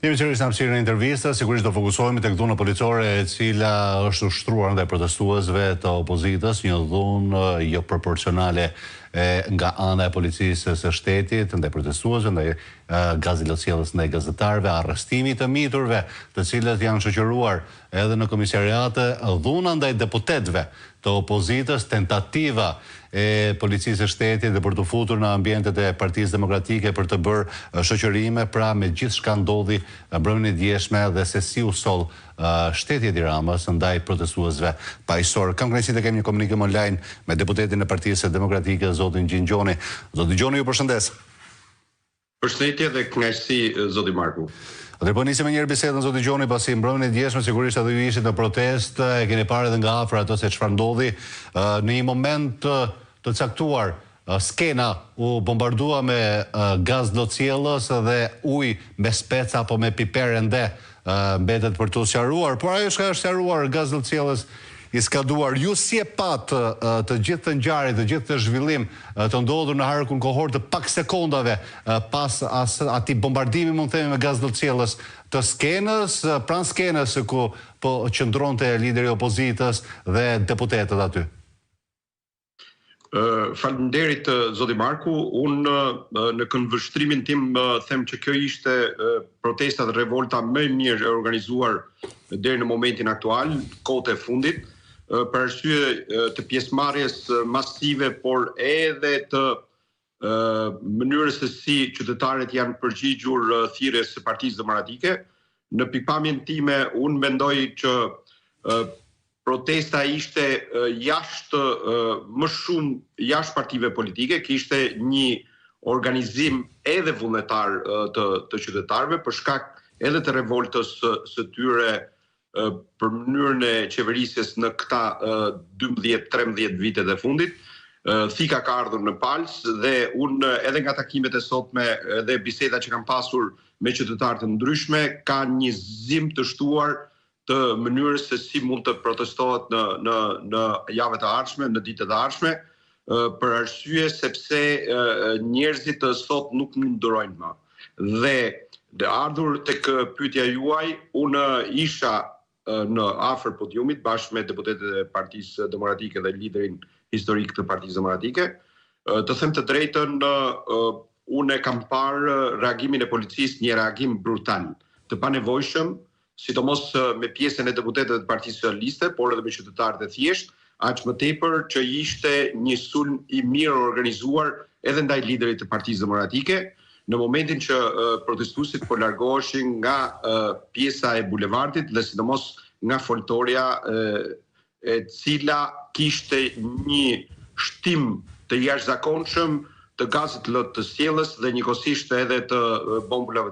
Jemi sërish në hapësirën e intervista, sigurisht do fokusohemi tek dhuna policore e cila është ushtruar ndaj protestuesve të opozitës, një dhunë jo proporcionale nga ana e policisë së shtetit ndaj protestuesve, ndaj gazilotësjellës ndaj gazetarëve, arrestimi të miturve, të cilët janë shoqëruar edhe në komisariate, dhuna ndaj deputetëve të opozitës, tentativa e policisë së shtetit dhe për të futur në ambientet e Partisë Demokratike për të bërë shoqërime, pra me gjithë çka ndodhi mbrëmjen e djeshme dhe se si u soll shteti Edi Ramës ndaj protestuesve paqësor. Kam kënaqësinë të kemi një komunikim online me deputetin e Partisë Demokratike, zotin Gjingjoni. Zoti Gjoni, ju përshëndes. Përshëndetje dhe kënaqësi, zoti Marku. Dhe po nisim me njëherë bisedën, zoti Gjoni, pasi mbrëmjen e djeshme sigurisht edhe ju ishit në protestë, e keni parë edhe nga afër ato se çfarë ndodhi. Në një moment të caktuar, skena u bombardua me gaz lotësjellës dhe ujë me speca apo me piper ende mbetet për të sqaruar, por ajo që është sqaruar gaz lotësjellës i skaduar. Ju si e pat të gjithë të ngjarjet, të gjithë të zhvillim të ndodhur në harkun kohor të pak sekondave pas atij bombardimi, mund të themi, me gaz lotësjellës të skenës, pranë skenës ku po qëndronte lideri i opozitës dhe deputetët aty? Faleminderit, zoti Marku. Unë në këndvështrimin tim them që kjo ishte protesta dhe revolta më e mirë e organizuar deri në momentin aktual, kohët e fundit, për arsye të pjesëmarrjes masive, por edhe të mënyrës se si qytetarët janë përgjigjur thirrjes së Partisë Demokratike. Në pikpamjen time, unë mendoj që protesta ishte më shumë jashtë partive politike, kishte një organizim edhe vullnetar të qytetarëve për shkak edhe të revoltës së tyre për mënyrën e qeverisjes në këta 12-13 vitet e fundit. Thika ka ardhur në palës dhe unë edhe nga takimet e sotme dhe biseda që kam pasur me qytetarë të ndryshme, ka një zim të shtuar të mënyrës se si mund të protestohet në javët e ardhshme, në ditët e ardhshme, për arsye sepse njerëzit sot nuk mund ndërojnë më. Dhe ardhur tek pyetja juaj, unë isha në afër podiumit bashkë me deputetët e Partisë Demokratike dhe liderin historik të Partisë Demokratike. Të them të drejtën, unë kam parë reagimin e policisë, një reagim brutal, të panevojshëm, sidomos me pjesën e deputetëve të Partisë Socialiste, por edhe me qytetarët e thjeshtë, aq më tepër që ishte një sulm i mirë organizuar edhe ndaj liderit të Partisë Demokratike, në momentin që protestuesit po largoheshin nga pjesa e bulevardit dhe sidomos nga foltoria e cila kishte një shtim të jashtëzakonshëm të gazit lotësjellës dhe njëkohësisht edhe të bombulave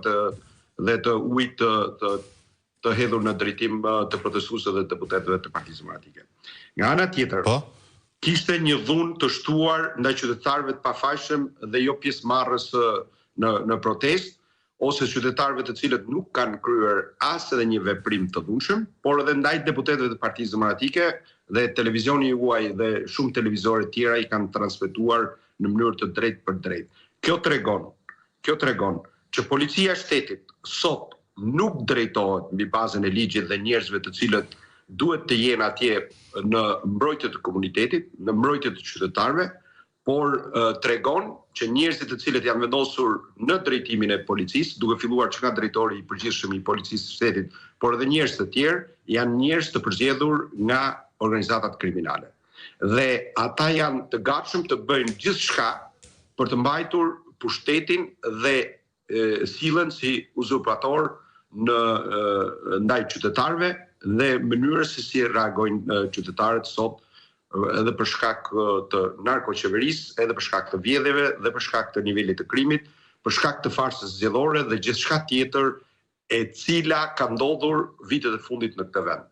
dhe të ujit të hedhur në drejtim të protestuesve dhe deputetëve të Partisë Demokratike. Nga ana tjetër, kishte një dhunë të shtuar ndaj qytetarëve të pafajshëm dhe jo pjesëmarrës në protestë, ose qytetarëve të cilët nuk kanë kryer as edhe një veprim të dhunshëm, por edhe ndaj deputetëve të Partisë Demokratike, dhe televizioni juaj dhe shumë televizore tjera i kanë transmetuar në mënyrë të drejtë për drejtë. Kjo tregon që policia e shtetit sot nuk drejtohet mbi bazën e ligjit dhe njerëzve të cilët duhet të jenë atje në mbrojtje të komunitetit, në mbrojtje të qytetarëve, por tregon që njerëzit të cilët janë vendosur në drejtimin e policisë, duke filluar që nga drejtori i përgjithshëm i policisë së shtetit, por edhe njerëz të tjerë, janë njerëz të përzgjedhur nga organizatat kriminale. Dhe ata janë të gatshëm të bëjnë gjithçka për të mbajtur pushtetin dhe sillen si uzurpator ndaj qytetarëve dhe mënyrës se si reagojnë qytetarët sot, edhe për shkak të narkoqeverisë, edhe për shkak të vjedhjeve dhe për shkak të nivelit të krimit, për shkak të farsës zgjedhore dhe gjithçka tjetër e cila ka ndodhur vitet e fundit në këtë vend.